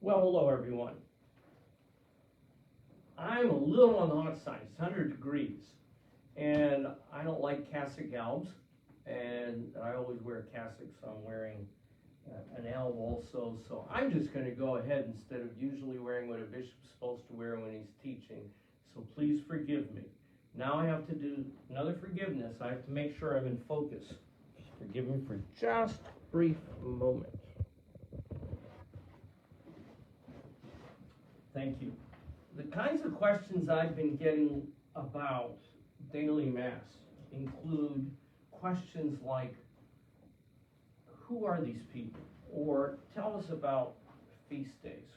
Well, hello everyone. I'm a little on the hot side. It's 100 degrees, and I don't like cassock albs, and I always wear a cassock, so I'm wearing an alb also. So I'm just going to go ahead instead of usually wearing what a bishop's supposed to wear when he's teaching. So please forgive me. Now I have to do another forgiveness. I have to make sure I'm in focus. Forgive me for just a brief moment. Thank you. The kinds of questions I've been getting about daily Mass include questions like, who are these people? Or tell us about feast days.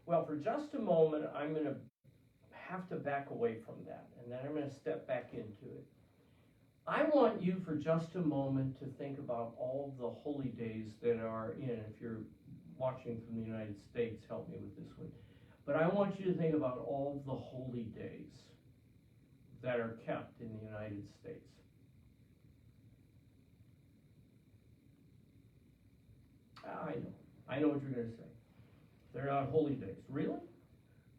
Well, for just a moment, I'm going to have to back away from that, and then I'm going to step back into it. I want you for just a moment to think about all of the holy days that are in. If you're watching from the United States, help me with this one. But I want you to think about all of the holy days that are kept in the United States. I know what you're going to say. They're not holy days. Really?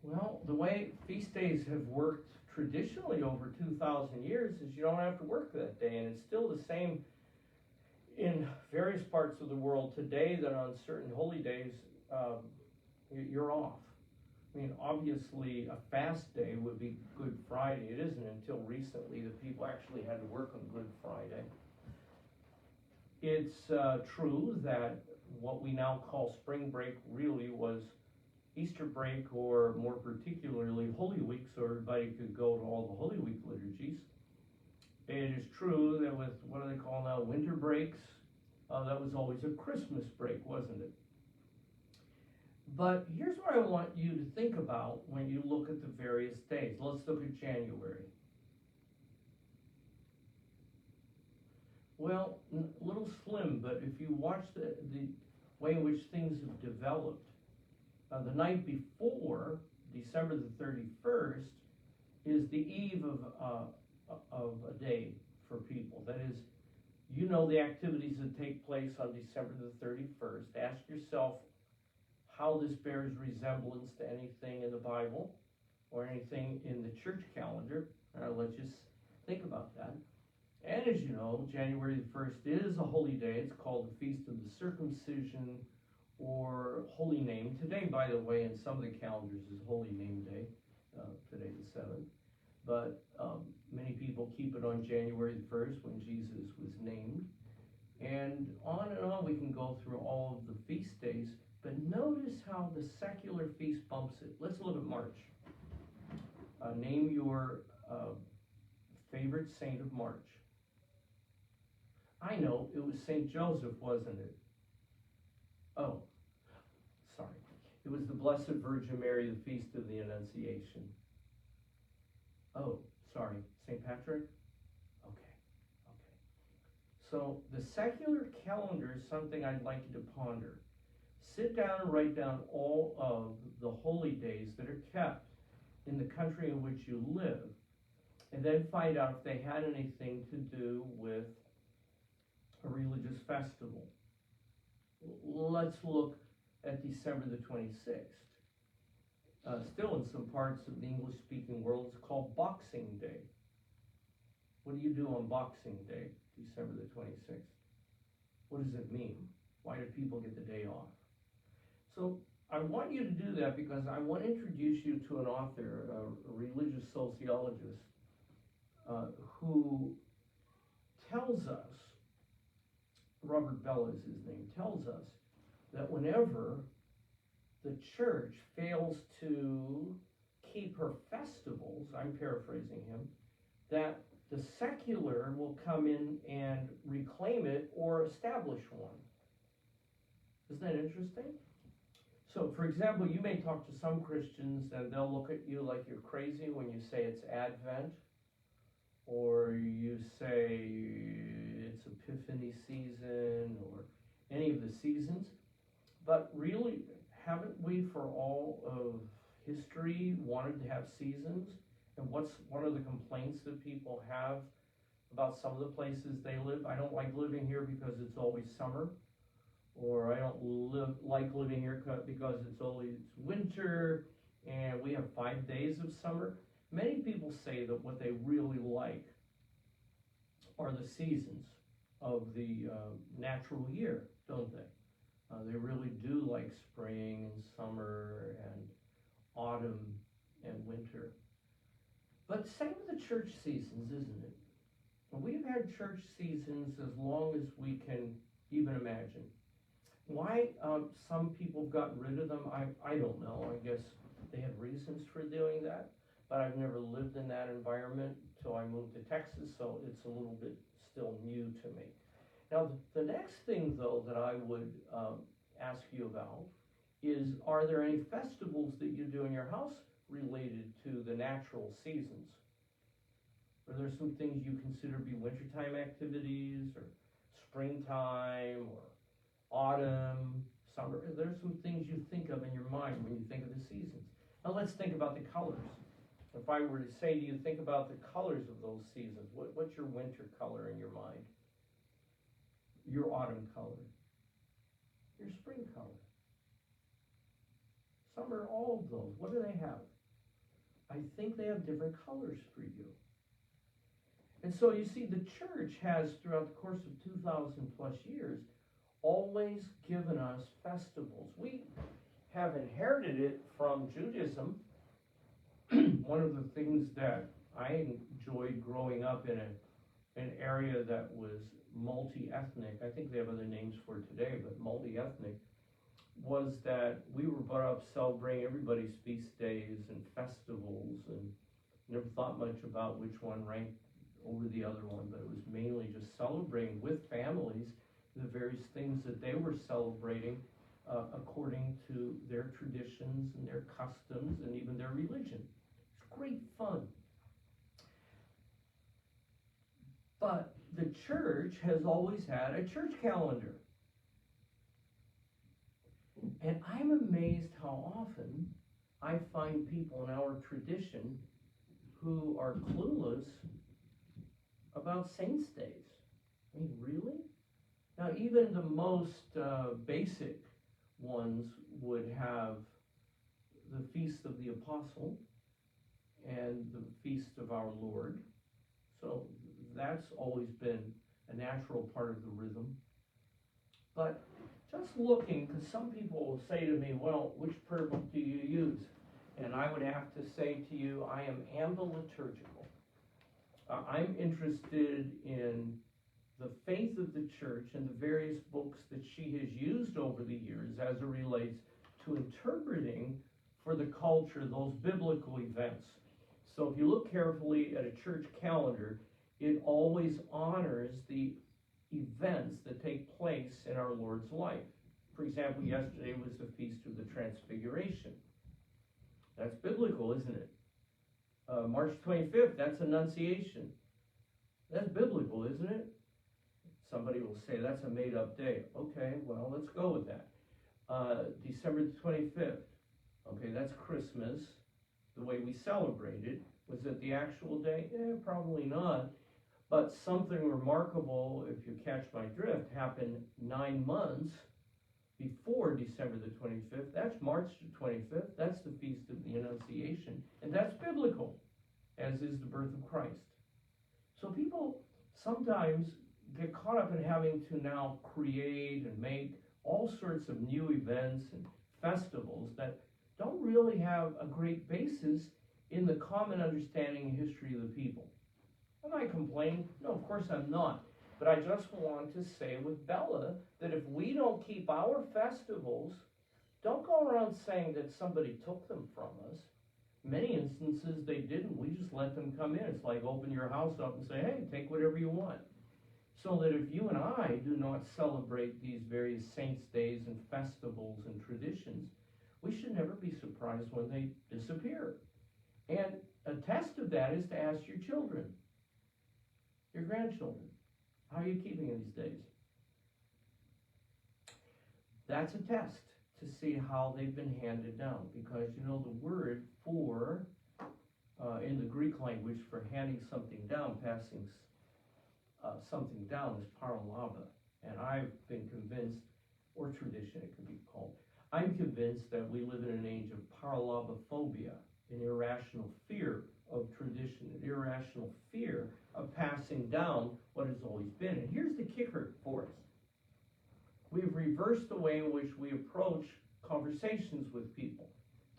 Well, the way feast days have worked traditionally over 2,000 years is you don't have to work that day, and it's still the same in various parts of the world today that on certain holy days you're off. I mean, obviously, a fast day would be Good Friday. It isn't until recently that people actually had to work on Good Friday. It's true that what we now call spring break really was Easter break, or more particularly Holy Week, so everybody could go to all the Holy Week liturgies. It is true that with what do they call now, winter breaks, that was always a Christmas break, wasn't it? But here's what I want you to think about when you look at the various days. Let's look at January. Well, a little slim, but if you watch the way in which things have developed, the night before, December the 31st, is the eve of a day for people. That is, you know the activities that take place on December the 31st. Ask yourself how this bears resemblance to anything in the Bible or anything in the church calendar. Let's just think about that. And as you know, January the 1st is a holy day. It's called the Feast of the Circumcision, or Holy Name. Today, by the way, in some of the calendars is Holy Name Day, today the 7th. But many people keep it on January the 1st when Jesus was named. And on we can go through all of the feast days. But notice how the secular feast bumps it. Let's look at March. Name your favorite saint of March. I know, it was St. Joseph, wasn't it? Oh, sorry. It was the Blessed Virgin Mary, the Feast of the Annunciation. Oh, sorry. St. Patrick? Okay. So the secular calendar is something I'd like you to ponder. Sit down and write down all of the holy days that are kept in the country in which you live, and then find out if they had anything to do with a religious festival. Let's look at December the 26th. Still in some parts of the English-speaking world, it's called Boxing Day. What do you do on Boxing Day, December the 26th? What does it mean? Why do people get the day off? So I want you to do that because I want to introduce you to an author, a religious sociologist, who tells us, Robert Bell is his name, tells us that whenever the church fails to keep her festivals, I'm paraphrasing him, that the secular will come in and reclaim it or establish one. Isn't that interesting? So, for example, you may talk to some Christians and they'll look at you like you're crazy when you say it's Advent, or you say it's Epiphany season, or any of the seasons. But really, haven't we for all of history wanted to have seasons? And what's one of the complaints that people have about some of the places they live? I don't like living here because it's always summer. or I don't like living here because it's winter and we have 5 days of summer. Many people say that what they really like are the seasons of the natural year, don't they? They really do like spring and summer and autumn and winter. But same with the church seasons, isn't it? We've had church seasons as long as we can even imagine. Why some people have gotten rid of them, I don't know. I guess they have reasons for doing that, but I've never lived in that environment till I moved to Texas, so it's a little bit still new to me. Now, the next thing, though, that I would ask you about is, are there any festivals that you do in your house related to the natural seasons? Are there some things you consider to be wintertime activities, or springtime, or autumn, summer? Are there some things you think of in your mind when you think of the seasons? Now let's think about the colors. If I were to say to you, think about the colors of those seasons, what's your winter color in your mind? Your autumn color? Your spring color? Summer, all of those, what do they have? I think they have different colors for you. And so you see, the church has, throughout the course of 2,000 plus years, always given us festivals. We have inherited it from Judaism. One of the things that I enjoyed growing up in an area that was multi-ethnic, I think they have other names for it today, but multi-ethnic, was that we were brought up celebrating everybody's feast days and festivals, and never thought much about which one ranked over the other one, but it was mainly just celebrating with families the various things that they were celebrating according to their traditions and their customs and even their religion. It's great fun. But the church has always had a church calendar. And I'm amazed how often I find people in our tradition who are clueless about saints' days. I mean, really? Now, even the most basic ones would have the Feast of the Apostle and the Feast of our Lord. So that's always been a natural part of the rhythm. But just looking, because some people will say to me, well, which purple do you use? And I would have to say to you, I am ambiliturgical. I'm interested in the faith of the church and the various books that she has used over the years as it relates to interpreting for the culture those biblical events. So if you look carefully at a church calendar, it always honors the events that take place in our Lord's life. For example, yesterday was the Feast of the Transfiguration. That's biblical, isn't it? March 25th, that's Annunciation. That's biblical, isn't it? Somebody will say that's a made-up day. Okay, well, let's go with that. December the 25th. Okay, that's Christmas, the way we celebrate it. Was it the actual day? Probably not. But something remarkable, if you catch my drift, happened 9 months before December the 25th. That's March the 25th. That's the Feast of the Annunciation. And that's biblical, as is the birth of Christ. So people sometimes get caught up in having to now create and make all sorts of new events and festivals that don't really have a great basis in the common understanding and history of the people. Am I complaining? No, of course I'm not. But I just want to say with Bella that if we don't keep our festivals, don't go around saying that somebody took them from us. Many instances they didn't. We just let them come in. It's like open your house up and say, hey, take whatever you want. So that if you and I do not celebrate these various saints' days and festivals and traditions, we should never be surprised when they disappear. And a test of that is to ask your children, your grandchildren, how are you keeping in these days? That's a test to see how they've been handed down, because you know the word for, in the Greek language, for handing something down, passing something down, is paralava. And I've been convinced or tradition it could be called. I'm convinced that we live in an age of paralobophobia, an irrational fear of tradition, an irrational fear of passing down what has always been. And here's the kicker for us. We've reversed the way in which we approach conversations with people.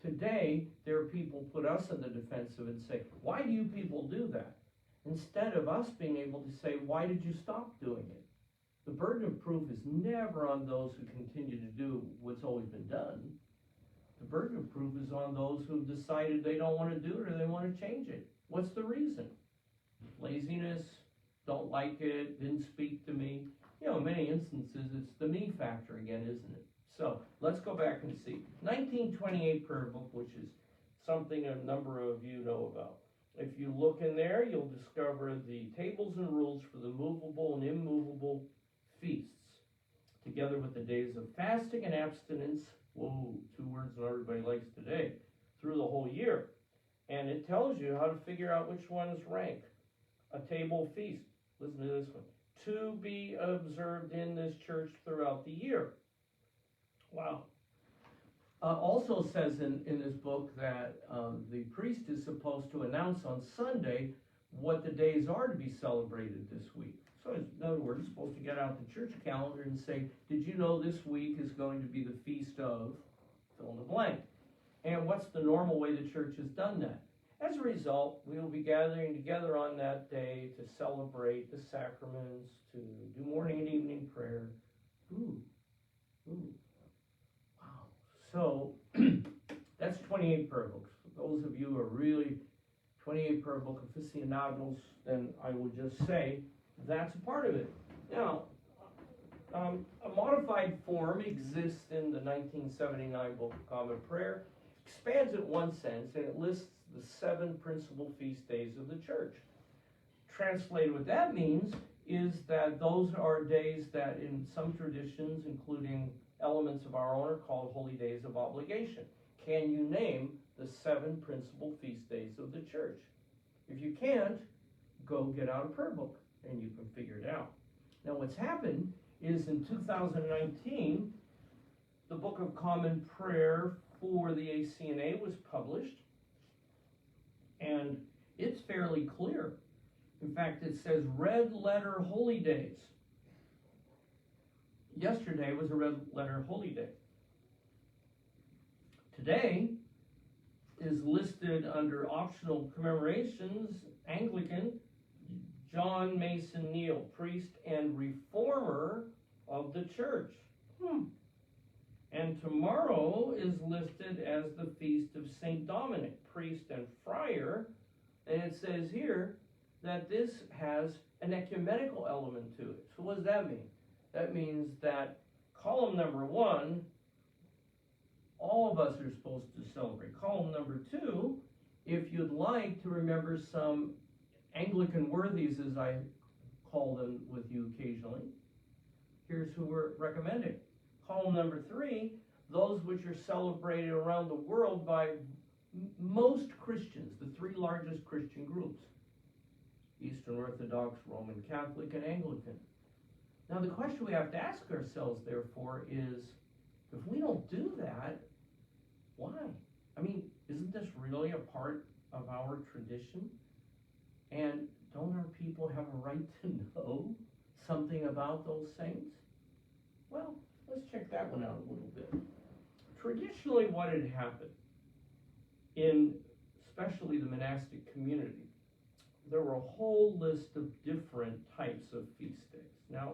Today, there are people put us in the defensive and say, why do you people do that? Instead of us being able to say, why did you stop doing it? The burden of proof is never on those who continue to do what's always been done. The burden of proof is on those who've decided they don't want to do it or they want to change it. What's the reason? Laziness, don't like it, didn't speak to me. You know, in many instances, it's the me factor again, isn't it? So let's go back and see. 1928 prayer book, which is something a number of you know about. If you look in there, you'll discover the tables and rules for the movable and immovable feasts, together with the days of fasting and abstinence. Whoa, two words that everybody likes today, through the whole year. And it tells you how to figure out which ones rank. A table feast, listen to this one, to be observed in this church throughout the year. Wow. Also says in this book that the priest is supposed to announce on Sunday what the days are to be celebrated this week. So in other words, he's supposed to get out the church calendar and say, did you know this week is going to be the feast of fill in the blank? And what's the normal way the church has done that? As a result, we will be gathering together on that day to celebrate the sacraments, to do morning and evening prayer. Ooh. Wow. So that's 28 prayer books. For those of you who are really 28 prayer book aficionados, then I would just say that's a part of it. Now, a modified form exists in the 1979 Book of Common Prayer, expands it one sense, and it lists the 7 principal feast days of the church. Translated, what that means is that those are days that in some traditions, including elements of our own, are called holy days of obligation. Can you name the 7 principal feast days of the church? If you can't, go get out a prayer book and you can figure it out. Now what's happened is in 2019, the Book of Common Prayer for the ACNA was published, and it's fairly clear. In fact, it says red letter holy days. Yesterday was a red letter holy day. Today is listed under optional commemorations, Anglican, John Mason Neal, priest and reformer of the church. And tomorrow is listed as the Feast of St. Dominic, priest and friar. And it says here that this has an ecumenical element to it. So what does that mean? That means that column number 1, all of us are supposed to celebrate. Column number 2, if you'd like to remember some Anglican worthies, as I call them with you occasionally, here's who we're recommending. Column number 3, those which are celebrated around the world by most Christians, the 3 largest Christian groups: Eastern Orthodox, Roman Catholic, and Anglican. Now the question we have to ask ourselves, therefore, is if we don't do that, why? I mean, isn't this really a part of our tradition? And don't our people have a right to know something about those saints? Well, let's check that one out a little bit. Traditionally, what had happened in especially the monastic community, there were a whole list of different types of feast days. Now,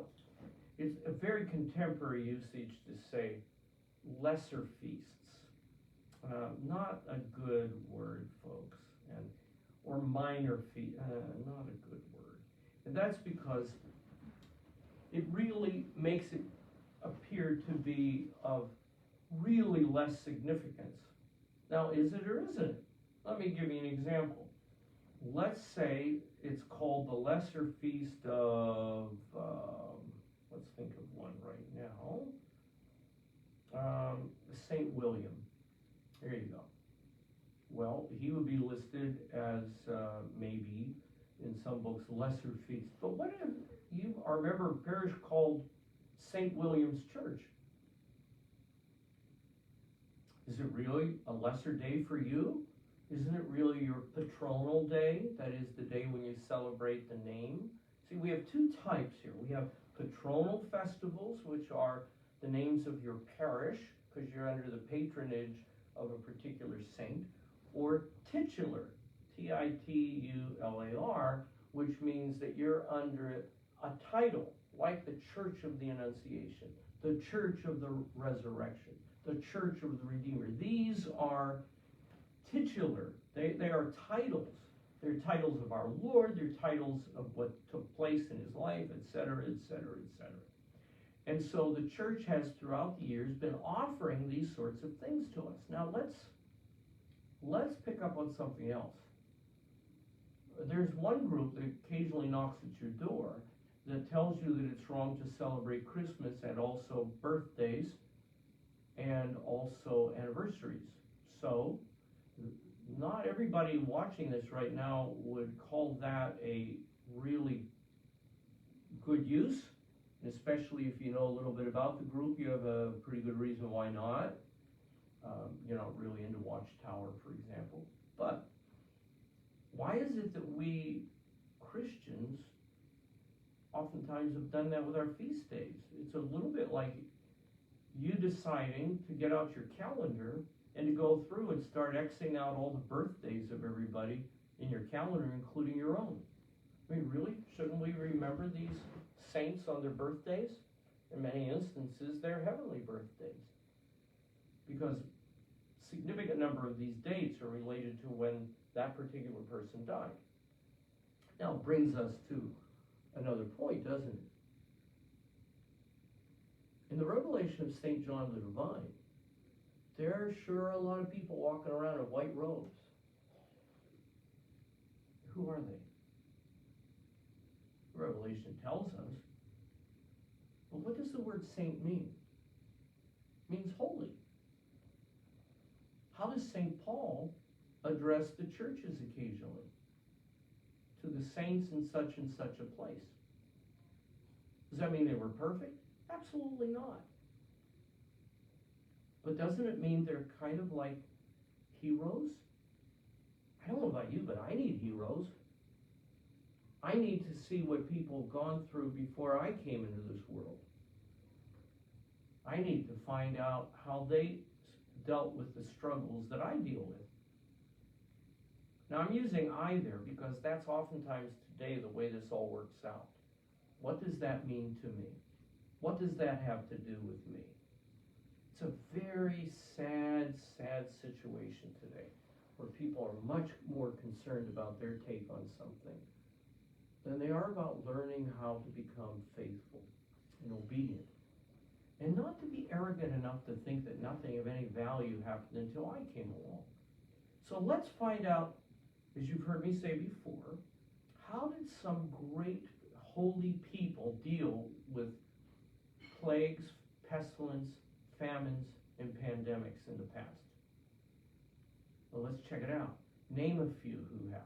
it's a very contemporary usage to say lesser feasts. Not a good word, folks, or minor feast, not a good word. And that's because it really makes it appear to be of really less significance. Now, is it or isn't it? Let me give you an example. Let's say it's called the Lesser Feast of, let's think of one right now, St. William. There you go. Well, he would be listed as maybe in some books lesser feast. But what if you are a member of a parish called St. William's Church? lesser day for you? Isn't it really your patronal day? That is the day when you celebrate the name. See, we have two types here. We have patronal festivals, which are the names of your parish, because you're under the patronage of a particular saint, or titular, Titular, which means that you're under a title, like the Church of the Annunciation, the Church of the Resurrection, the Church of the Redeemer. These are titular. They are titles. They're titles of our Lord. They're titles of what took place in his life, etc., etc., etc. And so the church has throughout the years been offering these sorts of things to us. Now let's pick up on something else. There's one group that occasionally knocks at your door that tells you that it's wrong to celebrate Christmas and also birthdays and also anniversaries. So not everybody watching this right now would call that a really good use, especially if you know a little bit about the group. You have a pretty good reason why not. You're not really into Watchtower, for example. But why is it that we Christians oftentimes have done that with our feast days? It's a little bit like you deciding to get out your calendar and to go through and start Xing out all the birthdays of everybody in your calendar, including your own. I mean, really? Shouldn't we remember these saints on their birthdays? In many instances, they're heavenly birthdays. Because a significant number of these dates are related to when that particular person died. Now, it brings us to another point, doesn't it? In the revelation of St. John the Divine, there are sure a lot of people walking around in white robes. Who are they? Revelation tells us. But what does the word saint mean? It means holy. How does St. Paul address the churches occasionally? To the saints in such and such a place. Does that mean they were perfect? Absolutely not. But doesn't it mean they're kind of like heroes? I don't know about you, but I need heroes. I need to see what people have gone through before I came into this world. I need to find out how they dealt with the struggles that I deal with. Now, I'm using I there because that's oftentimes today the way this all works out. What does that mean to me? What does that have to do with me? It's a very sad, sad situation today where people are much more concerned about their take on something than they are about learning how to become faithful and obedient. And not to be arrogant enough to think that nothing of any value happened until I came along. So let's find out, as you've heard me say before, how did some great holy people deal with plagues, pestilence, famines, and pandemics in the past? Well, let's check it out. Name a few who have.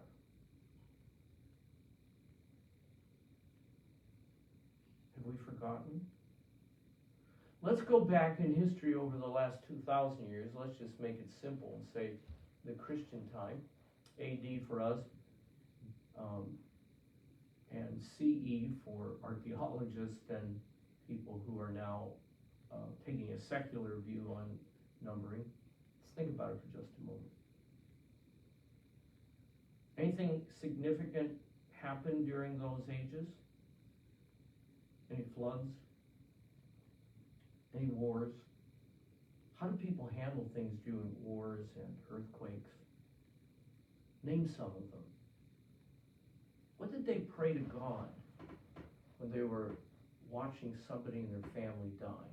Have we forgotten? Let's go back in history over the last 2,000 years. Let's just make it simple and say the Christian time, AD for us, and CE for archaeologists and people who are now taking a secular view on numbering. Let's think about it for just a moment. Anything significant happened during those ages? Any floods? Any wars? How do people handle things during wars and earthquakes? Name some of them. What did they pray to God when they were watching somebody in their family die?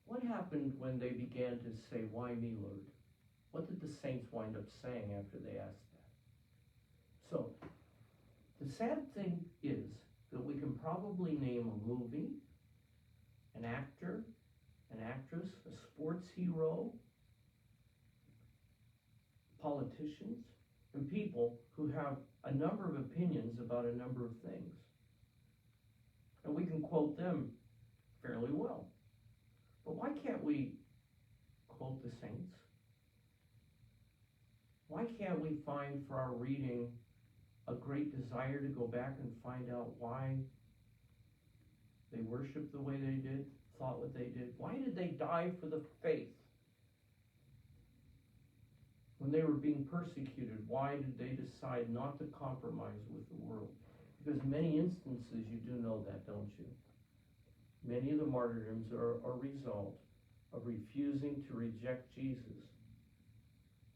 What happened when they began to say, "Why me, Lord?" What did the saints wind up saying after they asked that? So, the sad thing is that we can probably name a movie, an actor, an actress, a sports hero, politicians, and people who have a number of opinions about a number of things. And we can quote them fairly well. But why can't we quote the saints? Why can't we find for our reading a great desire to go back and find out why they worshiped the way they did, thought what they did? Why did they die for the faith? When they were being persecuted, why did they decide not to compromise with the world? Because in many instances, you do know that, don't you? Many of the martyrdoms are a result of refusing to reject Jesus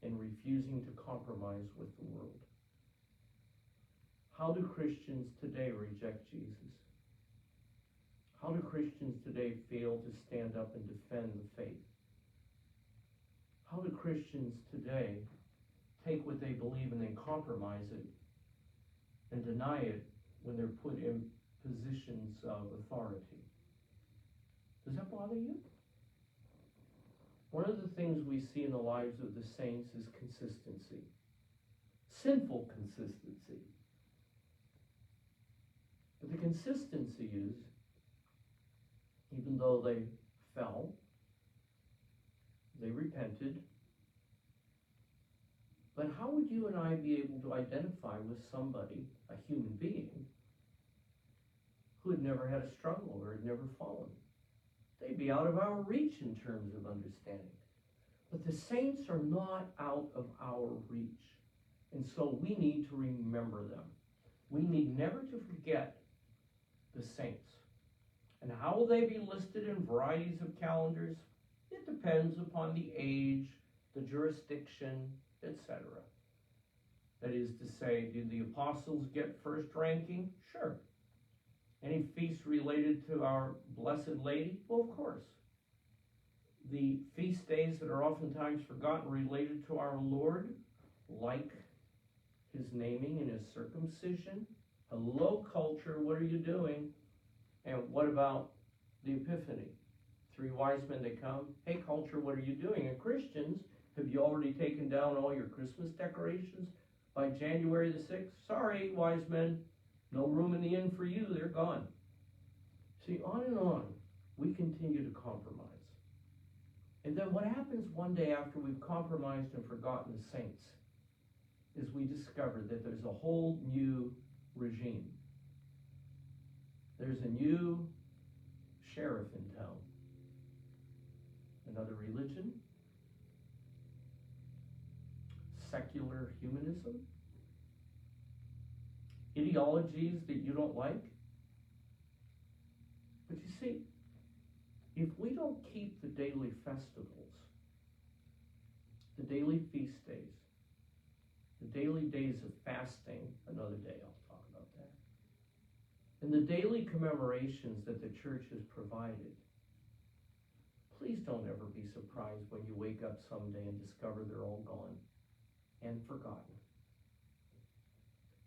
and refusing to compromise with the world. How do Christians today reject Jesus? How do Christians today fail to stand up and defend the faith? How do Christians today take what they believe and then compromise it and deny it when they're put in positions of authority? Does that bother you? One of the things we see in the lives of the saints is consistency. Sinful consistency. But the consistency is, even though they fell, they repented. But how would you and I be able to identify with somebody, a human being, who had never had a struggle or had never fallen? They'd be out of our reach in terms of understanding. But the saints are not out of our reach. And so we need to remember them. We need never to forget the saints. And how will they be listed in varieties of calendars? It depends upon the age, the jurisdiction, etc. That is to say, did the apostles get first ranking? Sure. Any feast related to our Blessed Lady? Well, of course. The feast days that are oftentimes forgotten related to our Lord, like his naming and his circumcision. Hello, culture, what are you doing? And what about the Epiphany? 3 wise men, they come. Hey, culture, what are you doing? And Christians, have you already taken down all your Christmas decorations by January the 6th? Sorry, wise men, no room in the inn for you. They're gone. See, on and on, we continue to compromise. And then what happens one day after we've compromised and forgotten the saints is we discover that there's a whole new regime. There's a new sheriff in town. Another religion, secular humanism, ideologies that you don't like. But you see, if we don't keep the daily festivals, the daily feast days, the daily days of fasting, another day I'll talk about that, and the daily commemorations that the church has provided, please don't ever be surprised when you wake up someday and discover they're all gone and forgotten.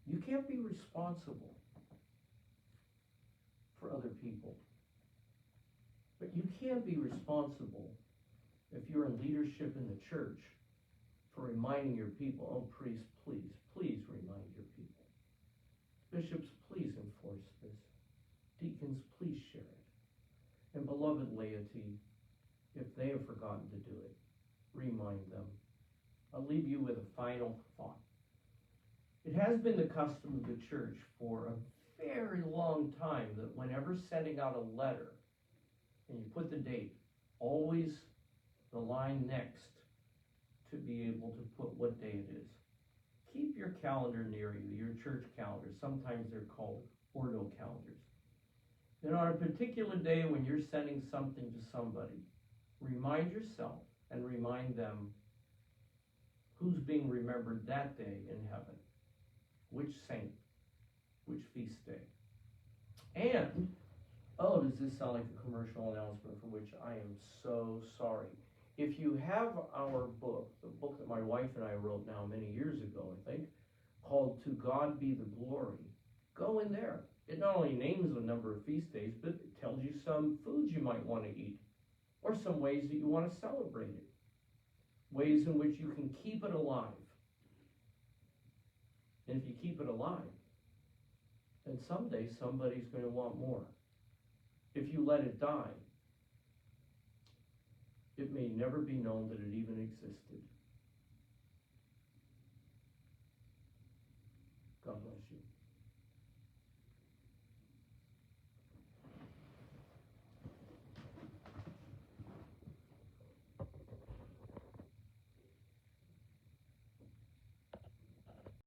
You can't be responsible for other people. But you can be responsible if you're in leadership in the church for reminding your people, oh, priests, please remind your people. Bishops, please enforce this. Deacons, please share it. And beloved laity, if they have forgotten to do it, remind them. I'll leave you with a final thought. It has been the custom of the church for a very long time that whenever sending out a letter, and you put the date, always the line next to be able to put what day it is. Keep your calendar near you, your church calendar. Sometimes they're called ordo calendars. And on a particular day when you're sending something to somebody, remind yourself and remind them who's being remembered that day in heaven. Which saint, which feast day. And, oh, does this sound like a commercial announcement for which I am so sorry. If you have our book, the book that my wife and I wrote now many years ago, I think, called To God Be the Glory, go in there. It not only names a number of feast days, but it tells you some foods you might want to eat, or some ways that you want to celebrate it, ways in which you can keep it alive. And if you keep it alive, then someday somebody's going to want more. If you let it die, it may never be known that it even existed. God bless you.